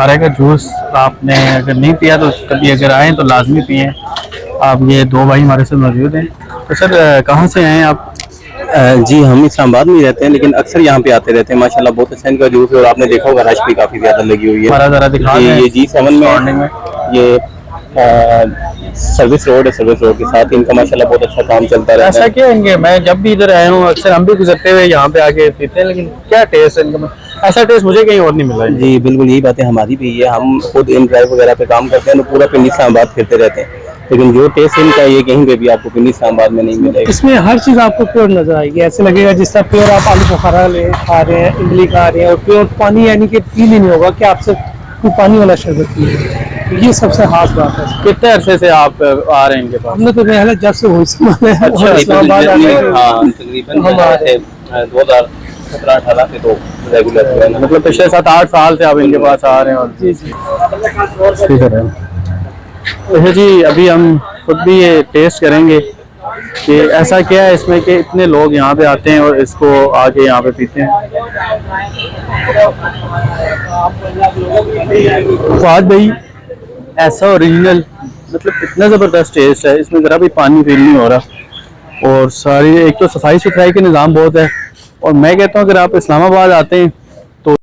बुखारा का जूस आपने अगर नहीं पिया तो कभी अगर आए तो लाजमी पिए। आप ये दो भाई हमारे साथ मौजूद हैं। तो सर कहाँ से आए हैं आप? जी हम इस्लामाबाद में ही रहते हैं, लेकिन अक्सर यहाँ पे आते रहते हैं। माशाल्लाह बहुत अच्छा इनका जूस है, और आपने देखा होगा रश भी काफ़ी ज़्यादा लगी हुई है। हमारा ज़रा दिखा दें। ये G7 में ये सर्विस रोड है, सर्विस रोड के साथ इनका माशाल्लाह बहुत अच्छा काम चलता रहता ऐसा है। क्या इनके, मैं जब भी इधर आया हूँ अक्सर हम भी गुजरते हुए यहाँ पे आके पीते हैं, लेकिन क्या टेस्ट है इनका, ऐसा टेस्ट मुझे कहीं और नहीं मिला है। जी बिल्कुल, यही बातें हमारी भी है। हम खुद इन ड्राइव वगैरह पे काम करते हैं तो पूरा पिंडी इस्लामाबाद फिरते रहते हैं, लेकिन जो टेस्ट इनका ये कहीं पे भी आपको पिंडी इस्लामाबाद में नहीं मिलेगा। इसमें हर चीज़ आपको प्योर नजर आएगी। ऐसे लगेगा जिस तरह प्योर आप आलू बुखारा खा रहे हैं, इमली खा रहे हैं, और प्योर पानी, यानी कि फील ही नहीं होगा कि आपसे कोई पानी वाला शरबत पी रहे हैं। ये सबसे खास बात है। कितने अरसे से आप आ रहे हैं इनके पास? हमने तो मेरा जब से हुई है अच्छा, इस्लामाबाद तकरीबन 2017-18 से तो रेगुलर, मतलब पिछले 7-8 साल से आप इनके पास आ रहे हैं। और जी जी ठीक है। अच्छा जी, अभी हम खुद भी ये टेस्ट करेंगे कि ऐसा क्या है इसमें कि इतने लोग यहाँ पे आते हैं और इसको आके यहाँ पे पीते हैं। फवाद भाई, ऐसा ओरिजिनल, मतलब इतना ज़बरदस्त टेस्ट है, इसमें ज़रा भी पानी फील नहीं हो रहा, और सारी एक तो सफाई सुथराई के निज़ाम बहुत है। और मैं कहता हूँ अगर आप इस्लामाबाद आते हैं तो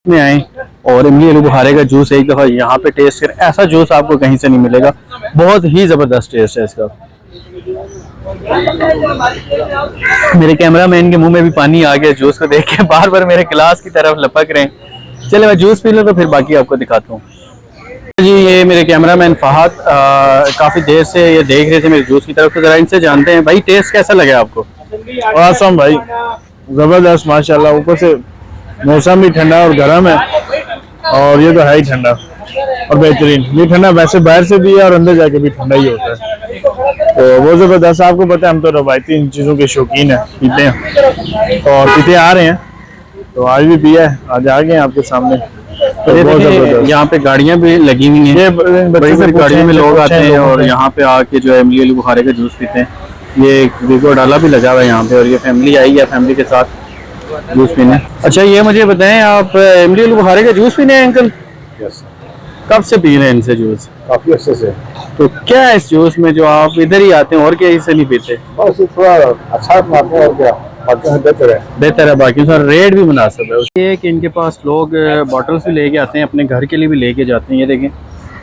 में आएँ और इमली आलू बुखारे का जूस एक दफ़ा यहाँ पे टेस्ट करें। ऐसा जूस आपको कहीं से नहीं मिलेगा, बहुत ही ज़बरदस्त टेस्ट है इसका। मेरे कैमरामैन के मुंह में भी पानी आ गया जूस को देख के, बार बार मेरे गिलास की तरफ लपक रहे हैं। चले मैं जूस पी लूँ तो फिर बाकी आपको दिखाता हूँ। जी ये मेरे कैमरामैन फहद काफ़ी देर से ये देख रहे थे मेरे जूस की तरफ, तो ज़रा इनसे जानते हैं। भाई टेस्ट कैसा लगा आपको? आसम भाई, जबरदस्त माशाल्लाह। ऊपर से मौसम भी ठंडा और गर्म है, और ये तो है ही ठंडा और बेहतरीन। ये ठंडा वैसे बाहर से भी है और अंदर जाके भी ठंडा ही होता है, तो वो जबरदस्त। आपको पता है हम तो रवायती इन चीज़ों के शौकीन है, पीते हैं और पीते आ रहे हैं, तो आज भी पिया है, आज आ गए आपके सामने। तो बहुत जबरदस्त। यहाँ पे गाड़ियाँ भी लगी हुई हैं, बड़ी बड़ी गाड़ियों में लोग आते हैं और यहाँ पे आके जो है इमली आलू बुखारे का जूस पीते हैं। ये वीगो डाला भी लगा हुआ है यहाँ पे, और ये फैमिली आई है फैमिली के साथ जूस पीने। अच्छा ये मुझे बताएं, आप इमली आलू बुखारे का जूस पीने हैं अंकल? यस, कब से पी रहे हैं इनसे जूस? काफी अच्छे से। तो क्या है इस जूस में जो आप इधर ही आते हैं और क्या इससे नहीं पीते? बस थोड़ा अच्छा बनाते हैं और क्या, बाकी बेहतर है। बेहतर है, बाकी सर रेट भी मुनासिब है। ये कि इनके पास लोग बॉटल्स भी लेके आते हैं, अपने घर के लिए भी लेके जाते हैं। ये देखें,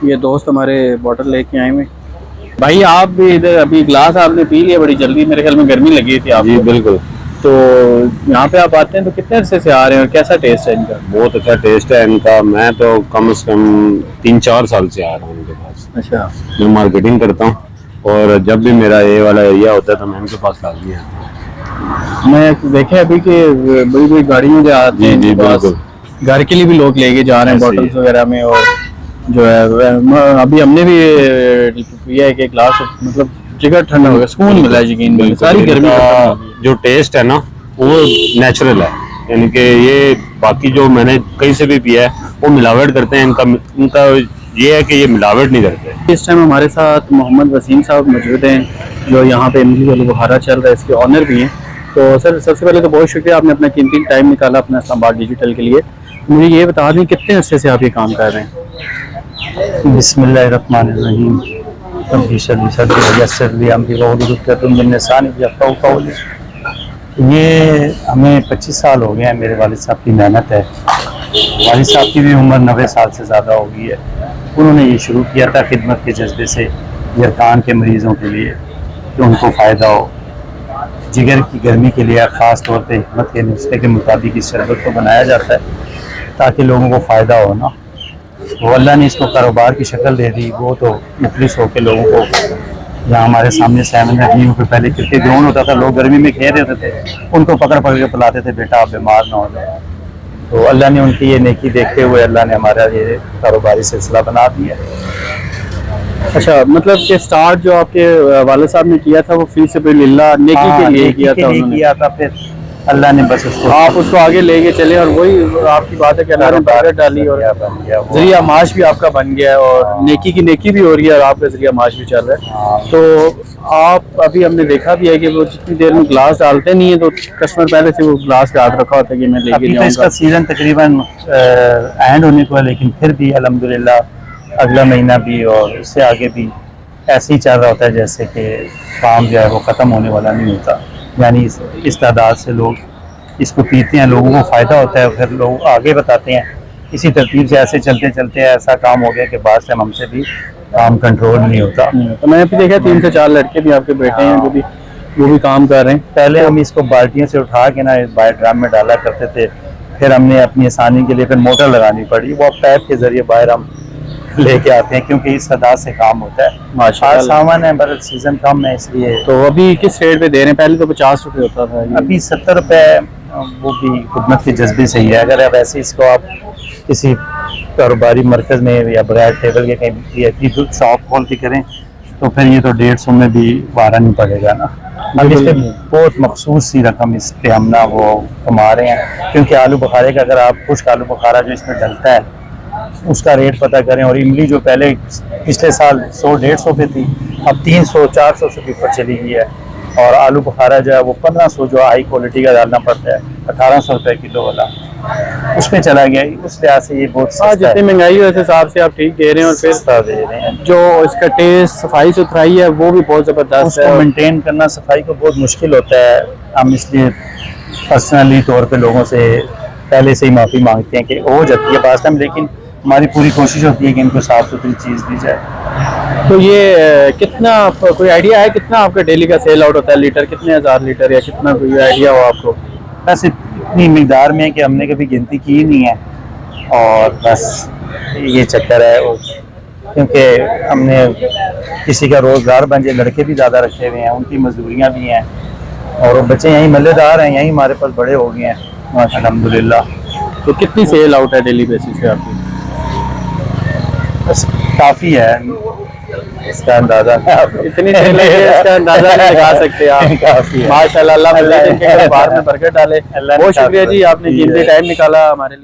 ये दोस्त हमारे बॉटल लेके आए हुए। भाई आप भी इधर अभी गिलास आपने पी लिया बड़ी जल्दी, मेरे ख्याल में गर्मी लगी थी आपको। जी बिल्कुल। तो यहाँ पे आप आते हैं तो कितने अरसे से आ रहे हैं और कैसा टेस्ट है इनका? बहुत अच्छा टेस्ट है इनका। मैं तो कम से कम 3-4 साल से आ रहा हूँ इनके पास। अच्छा, मैं मार्केटिंग करता हूँ, और जब भी मेरा ये वाला एरिया होता है तो मैं इनके पास लाजमी आता हूँ। मैं देखे अभी कि बड़ी बड़ी गाड़ियों से आते हैं जी बिल्कुल। घर के लिए भी लोग लेके जा रहे हैं बॉटल्स वगैरह में। और जो है अभी हमने भी पिया है कि ग्लास, मतलब जिगर ठंडा हो गया, सुकून मिला है यकीन में। सारी गर्मी का जो टेस्ट है ना वो नेचुरल है, यानी कि ये बाकी जो मैंने कहीं से भी पिया है वो मिलावट करते हैं। इनका ये है कि ये मिलावट नहीं करते। इस टाइम हमारे साथ मोहम्मद वसीम साहब मौजूद हैं, जो यहाँ पे इमली आलू बुखारा चल रहा है, इसके ऑनर भी हैं। तो सर सबसे पहले तो बहुत शुक्रिया, आपने अपना कीमती टाइम निकाला अपना इस्लामाबाद डिजिटल के लिए। मुझे ये बता दें कितने अरसे से आप ये काम कर रहे हैं? बिस्मिल्लाहिर्रहमानिर्रहीम। ये हमें 25 साल हो गए हैं। मेरे वालिद साहब की मेहनत है। वालिद साहब की भी उम्र 90 साल से ज़्यादा हो गई है। उन्होंने ये शुरू किया था खिदमत के जज्बे से, जरकान के मरीज़ों के लिए कि उनको फ़ायदा हो। जिगर की गर्मी के लिए ख़ास तौर पे हिकमत के नुस्खे के मुताबिक इस शरबत को बनाया जाता है ताकि लोगों को फ़ायदा हो ना। तो अल्लाह ने इसको कारोबार की शक्ल दे दी। वो तो मुखलिस होकर लोगों को, यहाँ हमारे सामने 7 महीनों के पहले क्रिकेट ग्राउंड होता था, लोग गर्मी में खेल रहे थे, उनको पकड़ पकड़ के पिलाते थे, बेटा आप बीमार ना हो जाए। तो अल्लाह ने उनकी ये नेकी देखते हुए अल्लाह ने हमारा ये कारोबारी सिलसिला बना दिया। अच्छा, मतलब कि स्टार्ट जो आपके वालिद साहब ने किया था वो फी सबिलिल्लाह नेकी के लिए किया था उन्होंने? किया था। फिर अल्लाह ने बस उसको आप उसको आगे लेके चले, और वही आपकी बात है कि अल्लाह ने बरकत डाली और बन गया वो। जरिया माश भी आपका बन गया है, और नेकी की नेकी भी हो रही है और आपका जरिया माश भी चल रहा हाँ। है। तो आप अभी हमने देखा भी है कि वो जितनी देर में ग्लास डालते नहीं है तो कस्टमर पहले से वो ग्लास पे हाथ रखा होता है कि मैं लेके अभी तो जाऊंगा। इसका सीज़न तकरीबन एंड होने को है, लेकिन फिर भी अल्हम्दुलिल्लाह अगला महीना भी और उससे आगे भी ऐसे ही चल रहा होता है जैसे कि काम जो है वो ख़त्म होने वाला नहीं होता। यानी इस तादाद से लोग इसको पीते हैं, लोगों को फ़ायदा होता है, फिर लोग आगे बताते हैं। इसी तरतीब से ऐसे चलते चलते ऐसा काम हो गया कि बाद से हमसे भी काम कंट्रोल नहीं होता। तो मैंने भी देखा 3 से 4 लड़के भी आपके बेटे हैं जो भी वो भी काम कर रहे हैं। पहले हम इसको बाल्टियों से उठा के ना बाहर ड्रम में डाला करते थे, फिर हमने अपनी आसानी के लिए फिर मोटर लगानी पड़ी, वो पाइप के जरिए बाहर हम लेके आते हैं क्योंकि इस तादाद से काम होता है। माशाल्लाह। आज सामान है बरत सीजन कम है इसलिए। तो अभी किस रेट पे दे रहे हैं? पहले तो 50 रुपए होता था ये। अभी 70 रुपये, वो भी खुदमत के जज्बे से ही है। अगर आप ऐसे इसको आप किसी कारोबारी मरकज़ में या बगैर टेबल के कहीं ऐसी शॉप खोल के करें तो फिर ये तो 150 में भी बारह नहीं पड़ेगा ना। अब इस पे बहुत मखसूस सी रकम इस पे हम ना वो कमा रहे हैं, क्योंकि आलू बुखारे का अगर आप खुश्क आलू बुखारा जो इसमें डलता है उसका रेट पता करें, और इमली जो पहले पिछले साल 100-150 पे थी अब 300-400 से भी ऊपर चली गई है, और आलू बुखारा जो है वो 1500 जो हाई क्वालिटी का डालना पड़ता है 1800 रुपये किलो वाला उसमें चला गया। उस लिहाज से ये बहुत हाँ, सस्ता जितनी है, महंगाई है उस हिसाब से आप ठीक दे रहे हैं, और फिर सस्ता दे रहे हैं। जो इसका टेस्ट सफाई सुथराई है वो भी बहुत ज़बरदस्त उसको है। मेंटेन करना सफाई को बहुत मुश्किल होता है। हम इसलिए पर्सनली तौर पे लोगों से पहले से ही माफ़ी मांगते हैं कि हो जाती है पास टाइम, लेकिन हमारी पूरी कोशिश होती है कि इनको साफ़ सुथरी चीज़ दी जाए। तो ये कितना कोई आइडिया है कितना आपका डेली का सेल आउट होता है? लीटर कितने हज़ार लीटर या कितना, कोई आइडिया हो आपको? बस इतनी मिकदार में है कि हमने कभी गिनती की नहीं है, और बस ये चक्कर है वो, क्योंकि हमने किसी का रोज़गार बन जाए, लड़के भी ज़्यादा रखे हुए हैं, उनकी मजदूरियाँ भी हैं, और वो बच्चे यहीं मल्लेदार हैं, यहीं हमारे पास बड़े हो गए हैं अल्हम्दुलिल्लाह। तो कितनी सेल आउट है डेली बेसिस पे आपकी? बस काफ़ी है, इसका अंदाज़ा इतनी सेल है कि इसका अंदाजा नहीं लगा सकते आप। काफ़ी है। माशाल्लाह, अल्लाह मज़ीद इनके कारोबार में बरकत डाले। अल्लाह ने बहुत शुक्रिया काफ़ी जी, आपने बरकत दी कीमती है। टाइम निकाला हमारे लिए।